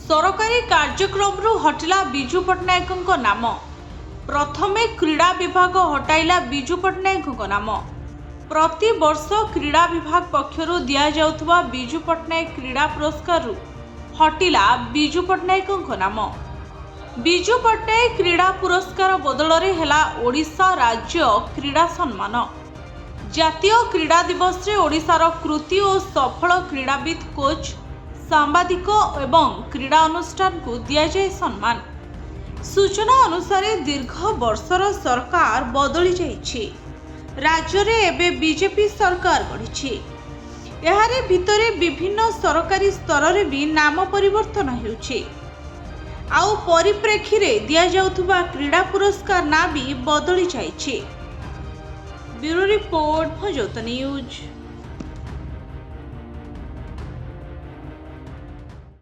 सरकारी कार्यक्रम हटिला विजु पट्टनायक नाम। प्रथमे क्रीड़ा विभाग हटाइला विजु पट्टनायक नाम। प्रति वर्ष क्रीड़ा विभाग पक्षरु दिया जाउथबा विजु पट्टनायक क्रीड़ा पुरस्कार हटिला विजु पट्टनायक नाम। विजु पट्टनायक क्रीड़ा पुरस्कार बदल रे हेला ओडिशा राज्य क्रीड़ा सम्मान। जातीय क्रीड़ा दिवस रे ओडिशार कृति और सफल क्रीड़ाविद कोच सांबादिक एवं क्रीड़ा अनुष्ठान को दिया जाए सम्मान। सूचना अनुसार दीर्घ वर्षर सरकार बदली जाइछि। राज्य रे एबे बीजेपी सरकार गढ़ी। एहारे भितरे विभिन्न सरकारी स्तर रे भी नाम परिवर्तन हेउछि। आउ परिप्रेक्षी रे दिया जाउथबा क्रीड़ा पुरस्कार ना भी बदली जाइछि। ब्यूरो रिपोर्ट भजोत न्यूज।